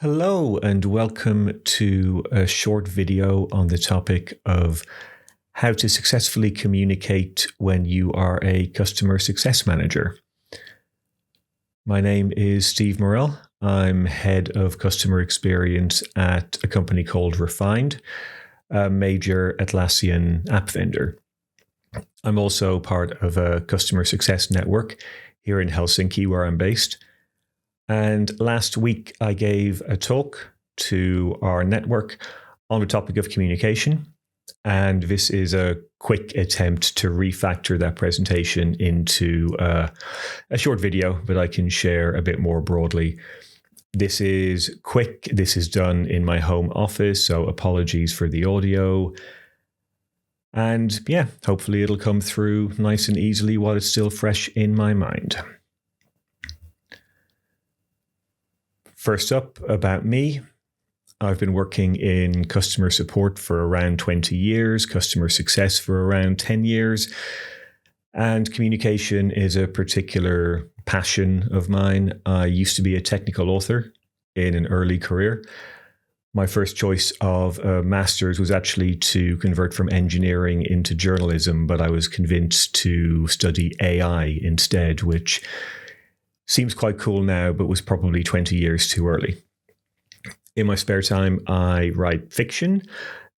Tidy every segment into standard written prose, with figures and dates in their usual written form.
Hello and welcome to a short video on the topic of how to successfully communicate when you are a customer success manager. My name is Steve Morell. I'm head of customer experience at a company called Refined, a major Atlassian app vendor. I'm also part of a customer success network here in Helsinki, where I'm based. And last week, I gave a talk to our network on the topic of communication. And this is a quick attempt to refactor that presentation into a short video that I can share a bit more broadly. This is quick. This is done in my home office, so apologies for the audio. And yeah, hopefully it'll come through nice and easily while it's still fresh in my mind. First up, about me. I've been working in customer support for around 20 years, customer success for around 10 years, and communication is a particular passion of mine. I used to be a technical author in an early career. My first choice of a master's was actually to convert from engineering into journalism, but I was convinced to study AI instead, which seems quite cool now, but was probably 20 years too early. In my spare time, I write fiction,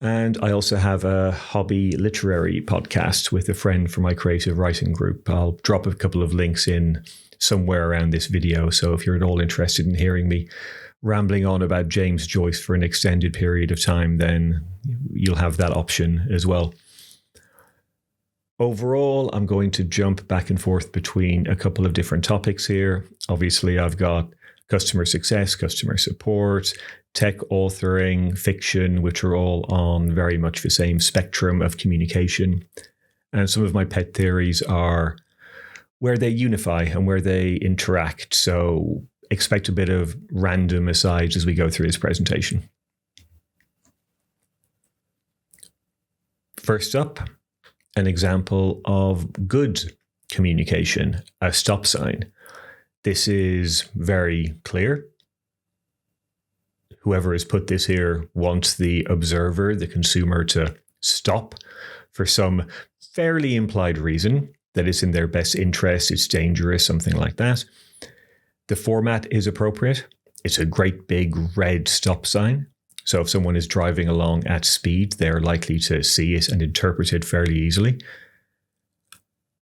and I also have a hobby literary podcast with a friend from my creative writing group. I'll drop a couple of links in somewhere around this video, so if you're at all interested in hearing me rambling on about James Joyce for an extended period of time, then you'll have that option as well. Overall, I'm going to jump back and forth between a couple of different topics here. Obviously, I've got customer success, customer support, tech authoring, fiction, which are all on very much the same spectrum of communication. And some of my pet theories are where they unify and where they interact. So expect a bit of random asides as we go through this presentation. First up, an example of good communication, a stop sign. This is very clear. Whoever has put this here wants the observer, the consumer, to stop for some fairly implied reason, that it's in their best interest, it's dangerous, something like that. The format is appropriate. It's a great big red stop sign. So if someone is driving along at speed, they're likely to see it and interpret it fairly easily.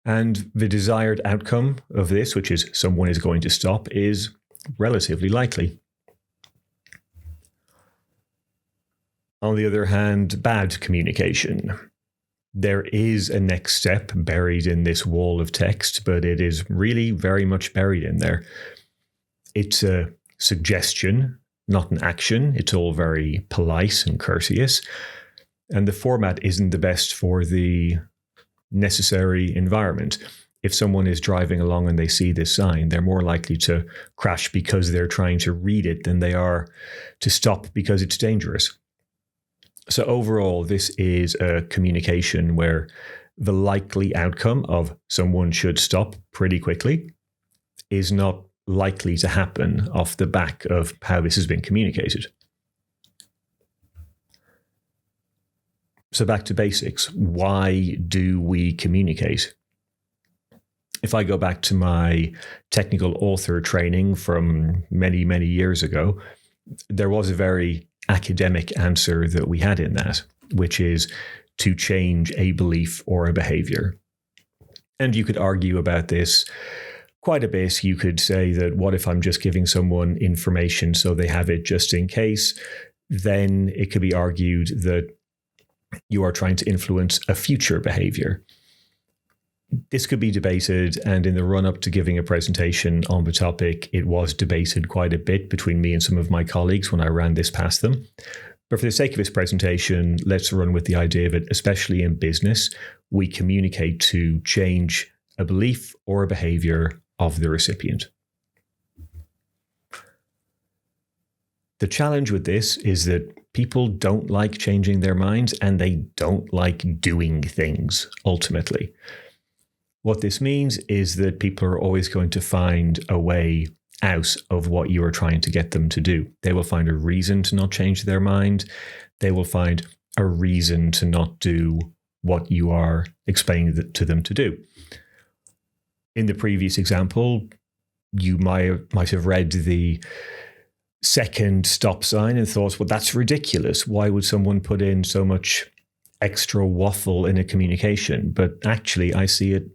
And the desired outcome of this, which is someone is going to stop, is relatively likely. On the other hand, bad communication. There is a next step buried in this wall of text, but it is really very much buried in there. It's a suggestion, not an action. It's all very polite and courteous. And the format isn't the best for the necessary environment. If someone is driving along and they see this sign, they're more likely to crash because they're trying to read it than they are to stop because it's dangerous. So overall, this is a communication where the likely outcome of someone should stop pretty quickly is not likely to happen off the back of how this has been communicated. So back to basics. Why do we communicate? If I go back to my technical author training from many, many years ago, there was a very academic answer that we had in that, which is to change a belief or a behavior. And you could argue about this quite a bit. You could say that what if I'm just giving someone information so they have it just in case? Then it could be argued that you are trying to influence a future behavior. This could be debated, and in the run-up to giving a presentation on the topic, it was debated quite a bit between me and some of my colleagues when I ran this past them. But for the sake of this presentation, let's run with the idea that, especially in business, we communicate to change a belief or a behavior of the recipient. The challenge with this is that people don't like changing their minds, and they don't like doing things, ultimately. What this means is that people are always going to find a way out of what you are trying to get them to do. They will find a reason to not change their mind. They will find a reason to not do what you are explaining to them to do. In the previous example, you might have read the second stop sign and thought, well, that's ridiculous. Why would someone put in so much extra waffle in a communication? But actually, I see it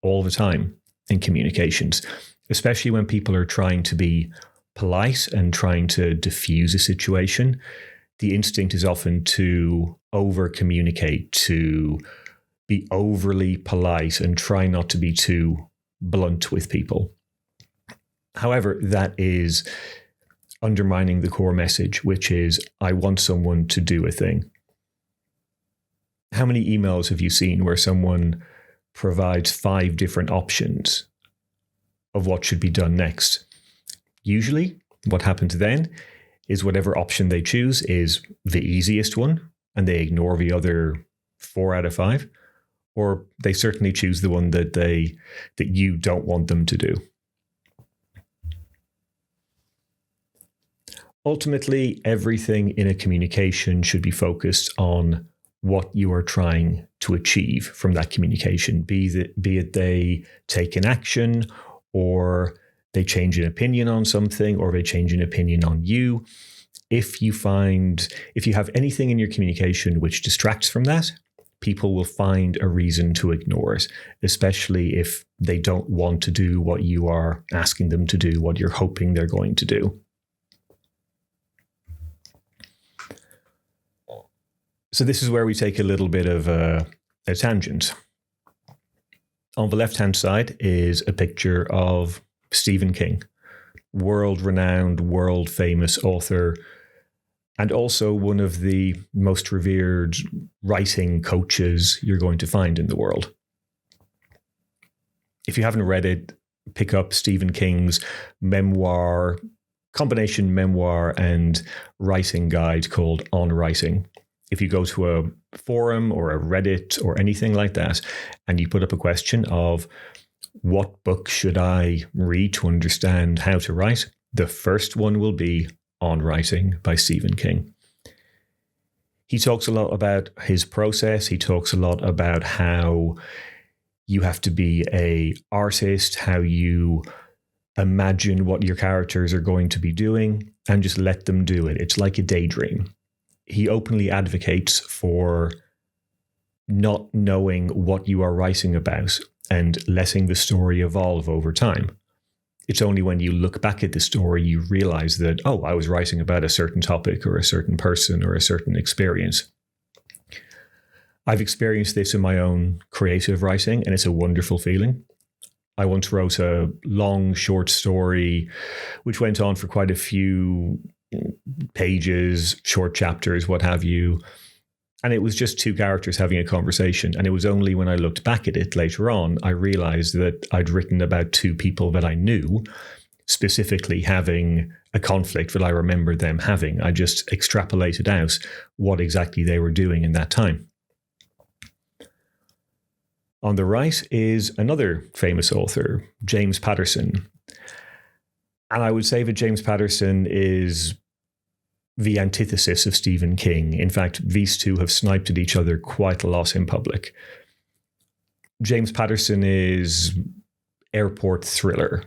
all the time in communications, especially when people are trying to be polite and trying to diffuse a situation. The instinct is often to over-communicate, to be overly polite and try not to be too blunt with people. However, that is undermining the core message, which is, I want someone to do a thing. How many emails have you seen where someone provides 5 different options of what should be done next? Usually, what happens then is whatever option they choose is the easiest one, and they ignore the other 4 out of 5, or they certainly choose the one that you don't want them to do. Ultimately, everything in a communication should be focused on what you are trying to achieve from that communication, be it they take an action, or they change an opinion on something, or they change an opinion on you. If you have anything in your communication which distracts from that, people will find a reason to ignore it, especially if they don't want to do what you are asking them to do, what you're hoping they're going to do. So this is where we take a little bit of a tangent. On the left-hand side is a picture of Stephen King, world-renowned, world-famous author, and also one of the most revered writing coaches you're going to find in the world. If you haven't read it, pick up Stephen King's memoir, combination memoir and writing guide called On Writing. If you go to a forum or a Reddit or anything like that, and you put up a question of what book should I read to understand how to write, the first one will be On Writing by Stephen King. He talks a lot about his process. He talks a lot about how you have to be an artist, how you imagine what your characters are going to be doing, and just let them do it. It's like a daydream. He openly advocates for not knowing what you are writing about and letting the story evolve over time. It's only when you look back at the story you realize that, oh, I was writing about a certain topic or a certain person or a certain experience. I've experienced this in my own creative writing, and it's a wonderful feeling. I once wrote a long, short story, which went on for quite a few pages, short chapters, what have you. And it was just 2 characters having a conversation. And it was only when I looked back at it later on, I realized that I'd written about 2 people that I knew, specifically having a conflict that I remembered them having. I just extrapolated out what exactly they were doing in that time. On the right is another famous author, James Patterson. And I would say that James Patterson is the antithesis of Stephen King. In fact, these 2 have sniped at each other quite a lot in public. James Patterson is airport thriller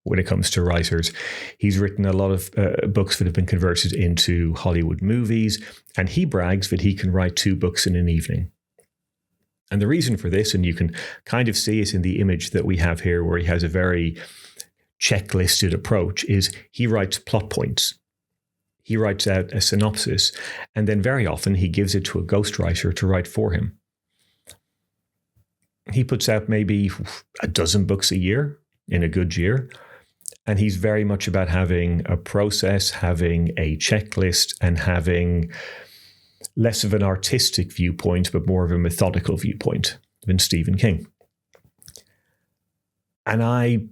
when it comes to writers. He's written a lot of books that have been converted into Hollywood movies, and he brags that he can write 2 books in an evening. And the reason for this, and you can kind of see it in the image that we have here where he has a very checklisted approach, is he writes plot points. He writes out a synopsis, and then very often he gives it to a ghostwriter to write for him. He puts out maybe a dozen books a year in a good year, and he's very much about having a process, having a checklist, and having less of an artistic viewpoint, but more of a methodical viewpoint than Stephen King. And I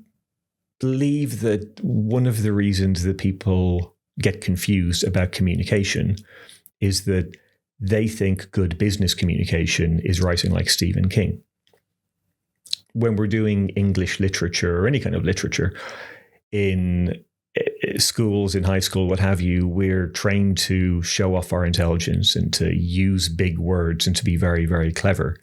believe that one of the reasons that people get confused about communication is that they think good business communication is writing like Stephen King. When we're doing English literature or any kind of literature, in schools, in high school, what have you, we're trained to show off our intelligence and to use big words and to be very, very clever.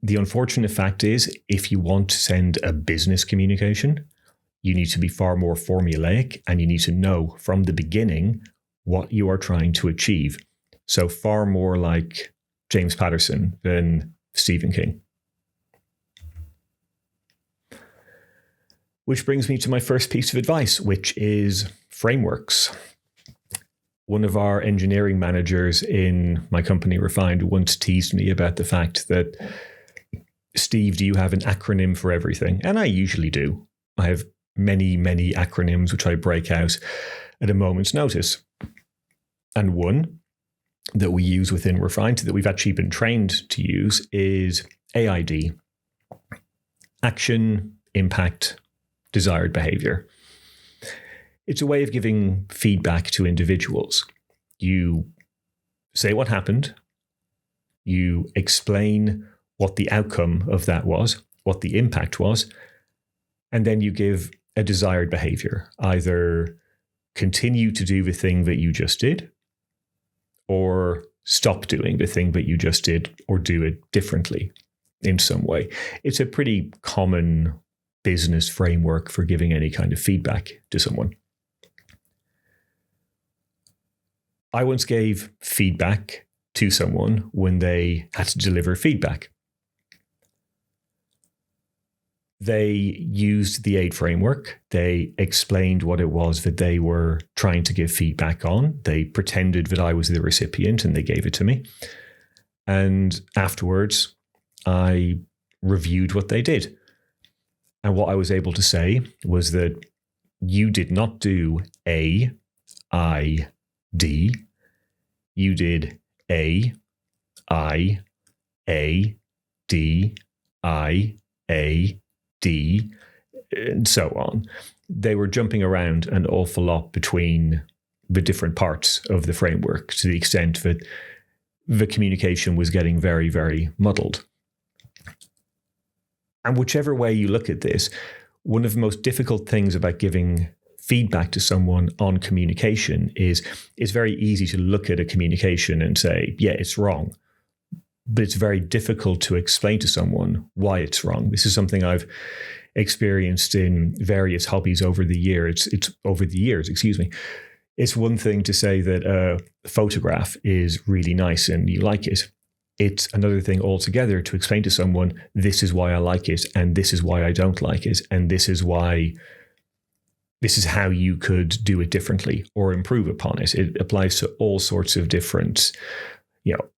The unfortunate fact is, if you want to send a business communication, you need to be far more formulaic, and you need to know from the beginning what you are trying to achieve. So far more like James Patterson than Stephen King. Which brings me to my first piece of advice, which is frameworks. One of our engineering managers in my company, Refined, once teased me about the fact that, Steve, do you have an acronym for everything? And I usually do. I have many, many acronyms which I break out at a moment's notice. And one that we use within Refined, that we've actually been trained to use, is AID. Action, impact, desired behavior. It's a way of giving feedback to individuals. You say what happened, you explain what the outcome of that was, what the impact was, and then you give a desired behavior. Either continue to do the thing that you just did, or stop doing the thing that you just did, or do it differently in some way. It's a pretty common business framework for giving any kind of feedback to someone. I once gave feedback to someone when they had to deliver feedback. They used the AID framework. They explained what it was that they were trying to give feedback on. They pretended that I was the recipient and they gave it to me. And afterwards, I reviewed what they did. And what I was able to say was that you did not do A, I, D. You did A, I, A, D, I, A, D, and so on. They were jumping around an awful lot between the different parts of the framework to the extent that the communication was getting very, very muddled. And whichever way you look at this, one of the most difficult things about giving feedback to someone on communication is it's very easy to look at a communication and say, yeah, it's wrong. But it's very difficult to explain to someone why it's wrong. This is something I've experienced in various hobbies over the years. It's one thing to say that a photograph is really nice and you like it. It's another thing altogether to explain to someone, this is why I like it, and this is why I don't like it, and this is how you could do it differently or improve upon it. It applies to all sorts of different,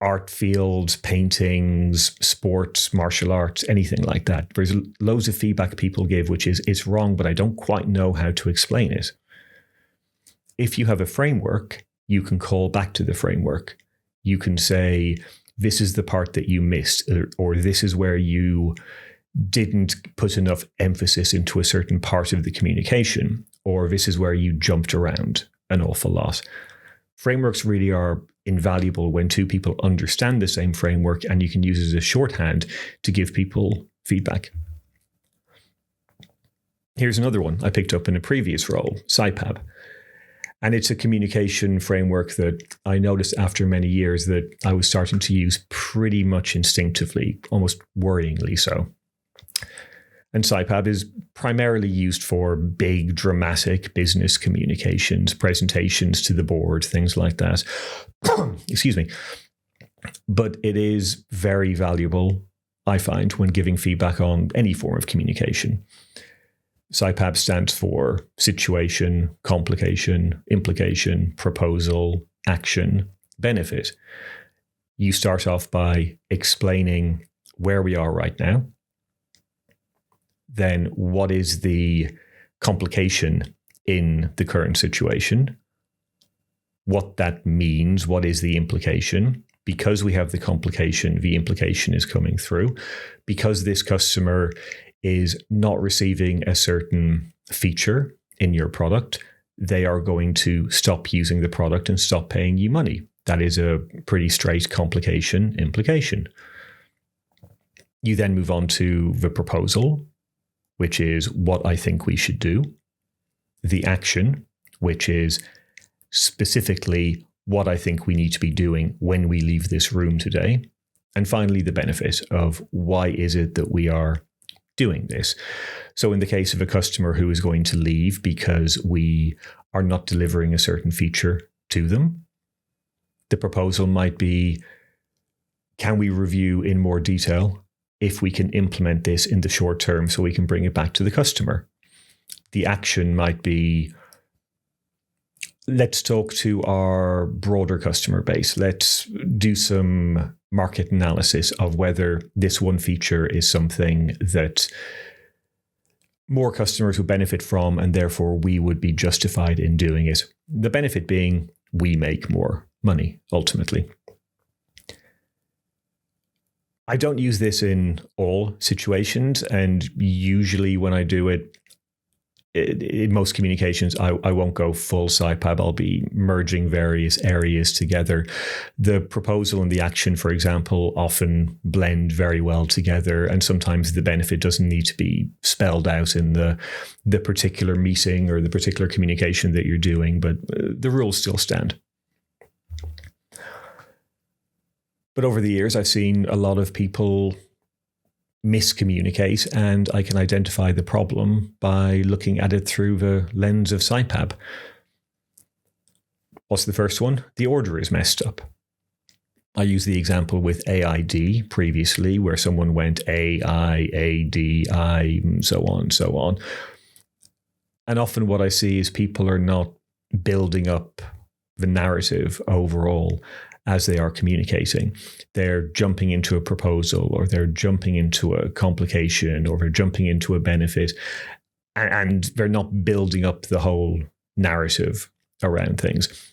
art fields, paintings, sports, martial arts, anything like that. There's loads of feedback people give, which is, it's wrong, but I don't quite know how to explain it. If you have a framework, you can call back to the framework. You can say, this is the part that you missed, or this is where you didn't put enough emphasis into a certain part of the communication, or this is where you jumped around an awful lot. Frameworks really are invaluable when two people understand the same framework, and you can use it as a shorthand to give people feedback. Here's another one I picked up in a previous role, SIPAB. And it's a communication framework that I noticed after many years that I was starting to use pretty much instinctively, almost worryingly so. And SIPAB is primarily used for big, dramatic business communications, presentations to the board, things like that. Excuse me. But it is very valuable, I find, when giving feedback on any form of communication. SIPAB stands for situation, complication, implication, proposal, action, benefit. You start off by explaining where we are right now. Then what is the complication in the current situation? What that means, what is the implication? Because we have the complication, the implication is coming through. Because this customer is not receiving a certain feature in your product, they are going to stop using the product and stop paying you money. That is a pretty straight complication implication. You then move on to the proposal, which is what I think we should do. the action, which is specifically what I think we need to be doing when we leave this room today. And finally, the benefit of why is it that we are doing this. So in the case of a customer who is going to leave because we are not delivering a certain feature to them, the proposal might be, can we review in more detail if we can implement this in the short term so we can bring it back to the customer? The action might be, let's talk to our broader customer base. Let's do some market analysis of whether this one feature is something that more customers would benefit from, and therefore we would be justified in doing it. The benefit being we make more money, ultimately. I don't use this in all situations, and usually when I do it, in most communications, I won't go full SciPab. I'll be merging various areas together. The proposal and the action, for example, often blend very well together, and sometimes the benefit doesn't need to be spelled out in the particular meeting or the particular communication that you're doing, but the rules still stand. But over the years, I've seen a lot of people miscommunicate, and I can identify the problem by looking at it through the lens of SciPab. What's the first one? The order is messed up. I used the example with AID previously, where someone went AI, AD, I, so on, so on. And often what I see is people are not building up the narrative overall as they are communicating. They're jumping into a proposal, or they're jumping into a complication, or they're jumping into a benefit, and they're not building up the whole narrative around things.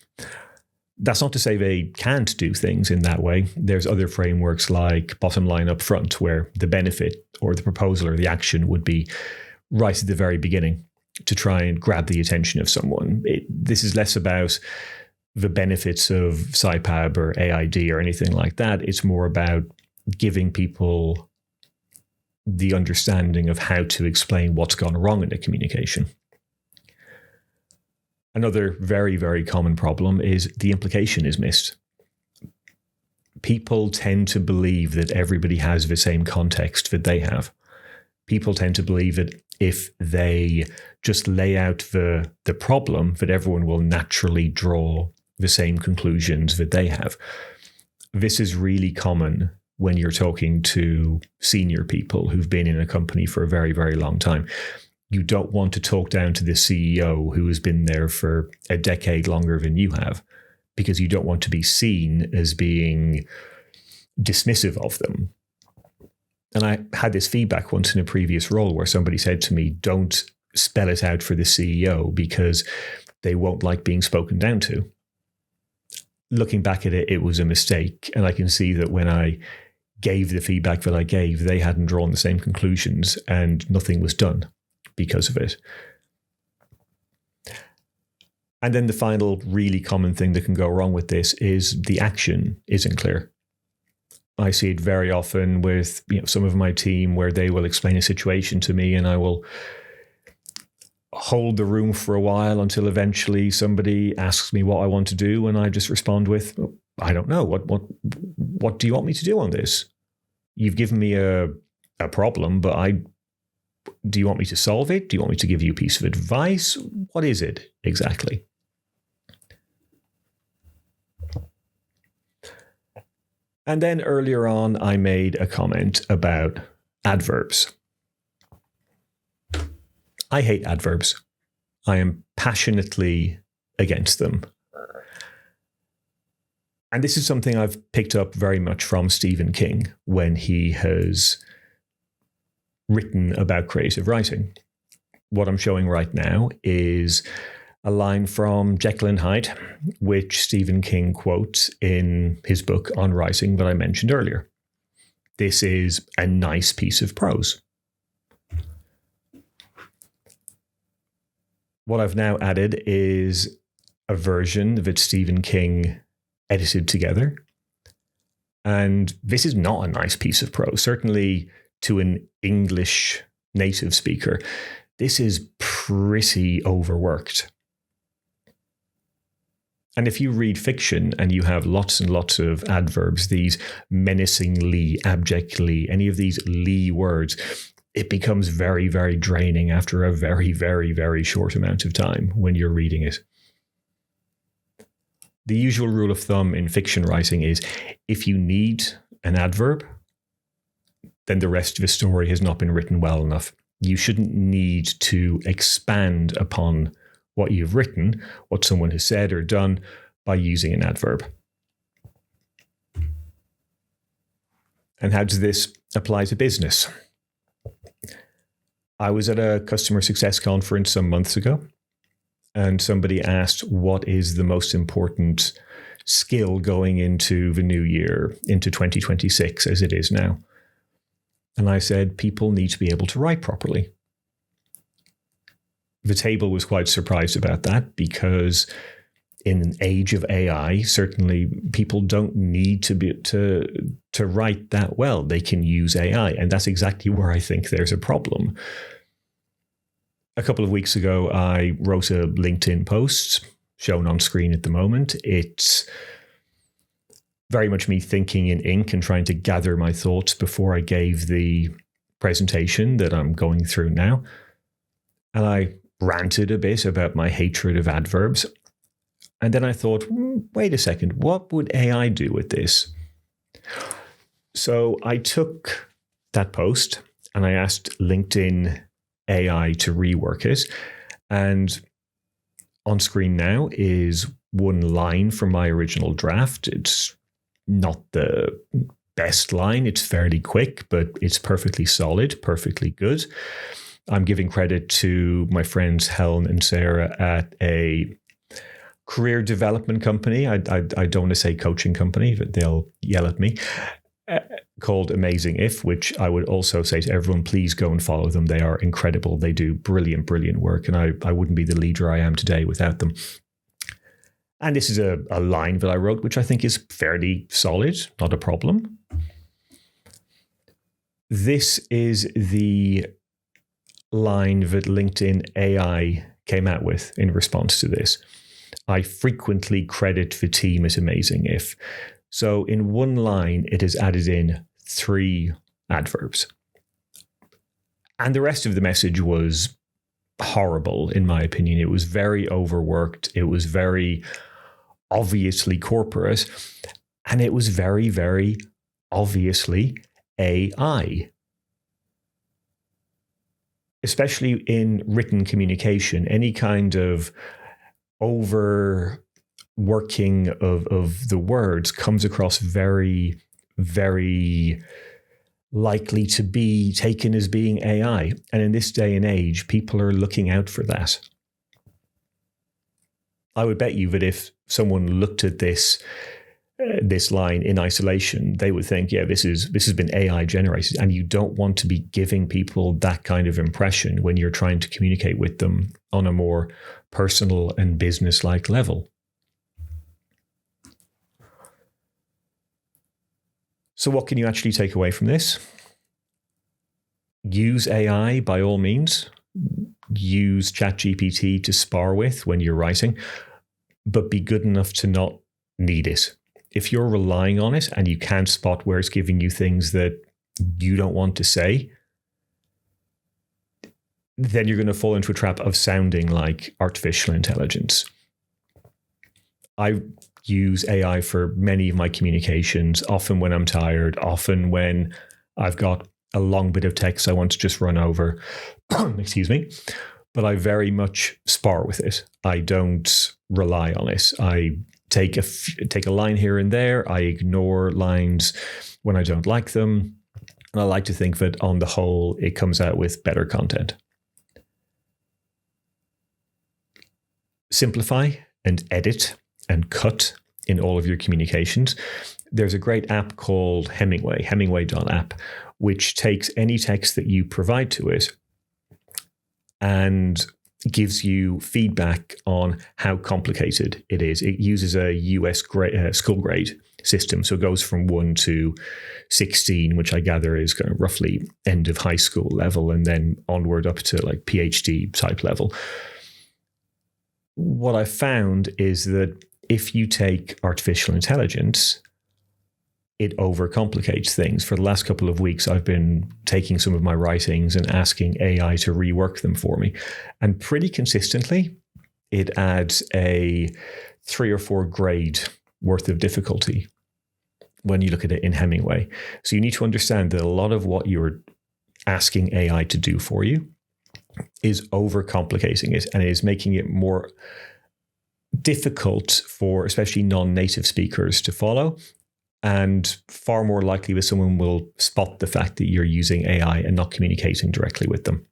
That's not to say they can't do things in that way. There's other frameworks like bottom line up front, where the benefit or the proposal or the action would be right at the very beginning to try and grab the attention of someone. This is less about the benefits of SciPab or AID or anything like that. It's more about giving people the understanding of how to explain what's gone wrong in the communication. Another very, very common problem is the implication is missed. People tend to believe that everybody has the same context that they have. People tend to believe that if they just lay out the problem, that everyone will naturally draw the same conclusions that they have. This is really common when you're talking to senior people who've been in a company for a very, very long time. You don't want to talk down to the CEO who has been there for a decade longer than you have, because you don't want to be seen as being dismissive of them. And I had this feedback once in a previous role where somebody said to me, don't spell it out for the CEO because they won't like being spoken down to. Looking back at it, it was a mistake. And I can see that when I gave the feedback that I gave, they hadn't drawn the same conclusions and nothing was done because of it. And then the final really common thing that can go wrong with this is the action isn't clear. I see it very often with some of my team where they will explain a situation to me and I will hold the room for a while until eventually somebody asks me what I want to do, and I just respond with, I don't know. What do you want me to do on this? You've given me a problem, but do you want me to solve it? Do you want me to give you a piece of advice? What is it exactly? And then earlier on, I made a comment about adverbs. I hate adverbs. I am passionately against them. And this is something I've picked up very much from Stephen King when he has written about creative writing. What I'm showing right now is a line from Jekyll and Hyde, which Stephen King quotes in his book on writing that I mentioned earlier. This is a nice piece of prose. What I've now added is a version that Stephen King edited together. And this is not a nice piece of prose. Certainly to an English native speaker, this is pretty overworked. And if you read fiction and you have lots and lots of adverbs, these menacingly, abjectly, any of these ly words, it becomes very, very draining after a very, very, very short amount of time when you're reading it. The usual rule of thumb in fiction writing is if you need an adverb, then the rest of a story has not been written well enough. You shouldn't need to expand upon what you've written, what someone has said or done, by using an adverb. And how does this apply to business? I was at a customer success conference some months ago, and somebody asked, what is the most important skill going into the new year, into 2026 as it is now? And I said, people need to be able to write properly. The table was quite surprised about that because in an age of AI, certainly people don't need to write that well. They can use AI. And that's exactly where I think there's a problem. A couple of weeks ago, I wrote a LinkedIn post shown on screen at the moment. It's very much me thinking in ink and trying to gather my thoughts before I gave the presentation that I'm going through now. And I ranted a bit about my hatred of adverbs. And then I thought, wait a second, what would AI do with this? So I took that post and I asked LinkedIn AI to rework it. And on screen now is one line from my original draft. It's not the best line. It's fairly quick, but it's perfectly solid, perfectly good. I'm giving credit to my friends Helen and Sarah at a career development company. I don't want to say coaching company, but they'll yell at me, called Amazing If, which I would also say to everyone, please go and follow them. They are incredible. They do brilliant, brilliant work. And I wouldn't be the leader I am today without them. And this is a line that I wrote, which I think is fairly solid, not a problem. This is the line that LinkedIn AI came out with in response to this. I frequently credit the team at Amazing If. So in one line, it has added in 3 adverbs. And the rest of the message was horrible, in my opinion. It was very overworked. It was very obviously corporate. And it was very, very obviously AI. Especially in written communication, any kind of overworking of the words comes across very, very likely to be taken as being AI. And in this day and age, people are looking out for that. I would bet you that if someone looked at this line in isolation, they would think, yeah, this has been AI generated. And you don't want to be giving people that kind of impression when you're trying to communicate with them on a more personal and business-like level. So what can you actually take away from this? Use AI by all means. Use ChatGPT to spar with when you're writing, but be good enough to not need it. If you're relying on it and you can't spot where it's giving you things that you don't want to say, then you're going to fall into a trap of sounding like artificial intelligence. I use AI for many of my communications, often when I'm tired, often when I've got a long bit of text I want to just run over. Excuse me. But I very much spar with it. I don't rely on it. I take a line here and there. I ignore lines when I don't like them. And I like to think that on the whole, it comes out with better content. Simplify and edit and cut in all of your communications. There's a great app called Hemingway.app, which takes any text that you provide to it and gives you feedback on how complicated it is. It uses a US school grade system. So it goes from 1 to 16, which I gather is kind of roughly end of high school level, and then onward up to like PhD type level. What I found is that if you take artificial intelligence, it overcomplicates things. For the last couple of weeks, I've been taking some of my writings and asking AI to rework them for me. And pretty consistently, it adds a 3 or 4 grade worth of difficulty when you look at it in Hemingway. So you need to understand that a lot of what you're asking AI to do for you is overcomplicating it, and it is making it more difficult for especially non-native speakers to follow, and far more likely that someone will spot the fact that you're using AI and not communicating directly with them.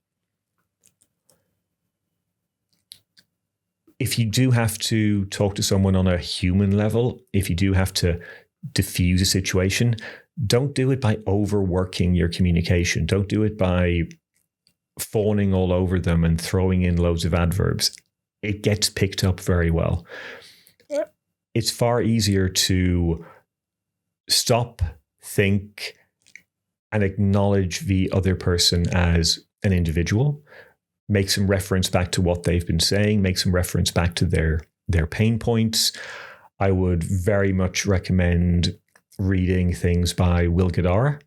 If you do have to talk to someone on a human level, if you do have to diffuse a situation, don't do it by overworking your communication. Don't do it by fawning all over them and throwing in loads of adverbs. It gets picked up very well. It's far easier to stop, think, and acknowledge the other person as an individual. Make some reference back to what they've been saying. Make some reference back to their pain points. I would very much recommend reading things by Will Guidara.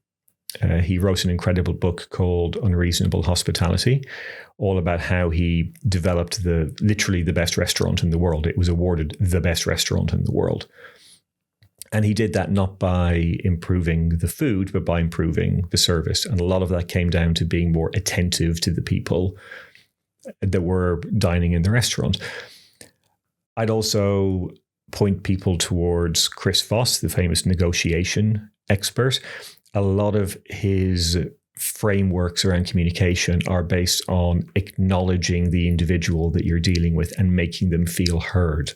He wrote an incredible book called Unreasonable Hospitality, all about how he developed literally the best restaurant in the world. It was awarded the best restaurant in the world. And he did that not by improving the food, but by improving the service. And a lot of that came down to being more attentive to the people that were dining in the restaurant. I'd also point people towards Chris Voss, the famous negotiation expert. A lot of his frameworks around communication are based on acknowledging the individual that you're dealing with and making them feel heard.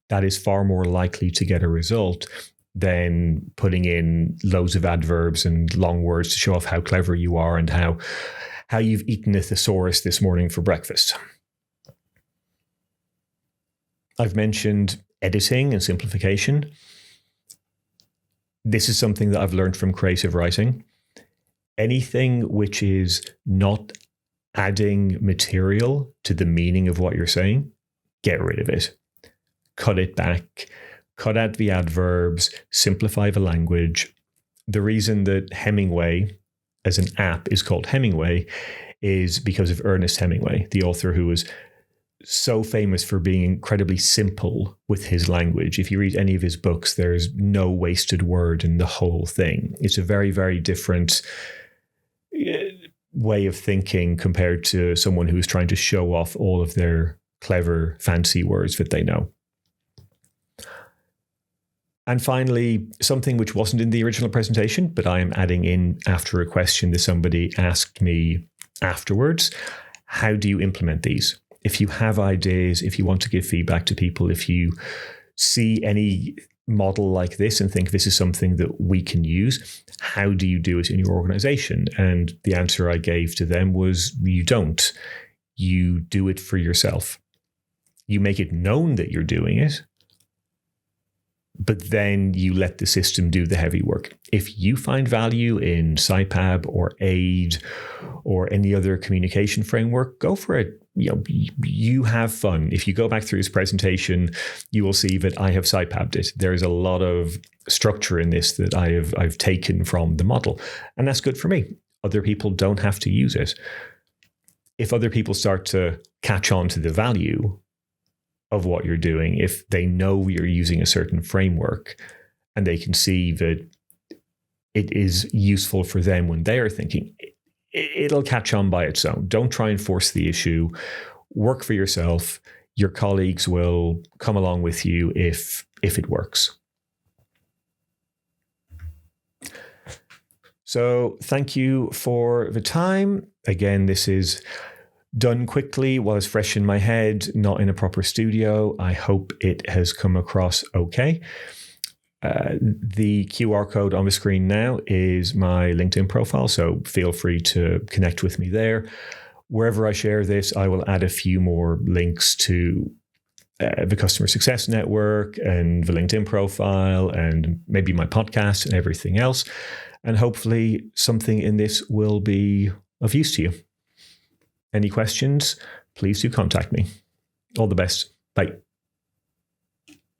That is far more likely to get a result than putting in loads of adverbs and long words to show off how clever you are and how you've eaten a thesaurus this morning for breakfast. I've mentioned editing and simplification. This is something that I've learned from creative writing. Anything which is not adding material to the meaning of what you're saying, get rid of it. Cut it back. Cut out the adverbs. Simplify the language. The reason that Hemingway as an app is called Hemingway is because of Ernest Hemingway, the author who was so famous for being incredibly simple with his language. If you read any of his books, there's no wasted word in the whole thing. It's a very, very different way of thinking compared to someone who's trying to show off all of their clever, fancy words that they know. And finally, something which wasn't in the original presentation, but I am adding in after a question that somebody asked me afterwards. How do you implement these? If you have ideas, if you want to give feedback to people, if you see any model like this and think this is something that we can use, how do you do it in your organization? And the answer I gave to them was, you don't. You do it for yourself. You make it known that you're doing it, but then you let the system do the heavy work. If you find value in SciPab or AID or any other communication framework, go for it. You have fun. If you go back through this presentation, you will see that I have SciPabbed it. There is a lot of structure in this that I've taken from the model, and that's good for me. Other people don't have to use it. If other people start to catch on to the value of what you're doing, if they know you're using a certain framework and they can see that it is useful for them when they are thinking, it'll catch on by its own. Don't try and force the issue. Work for yourself. Your colleagues will come along with you if it works. So thank you for the time. Again, this is done quickly while it's fresh in my head, not in a proper studio. I hope it has come across okay. The QR code on the screen now is my LinkedIn profile, so feel free to connect with me there. Wherever I share this, I will add a few more links to the Customer Success Network and the LinkedIn profile and maybe my podcast and everything else. And hopefully something in this will be of use to you. Any questions, please do contact me. All the best. Bye.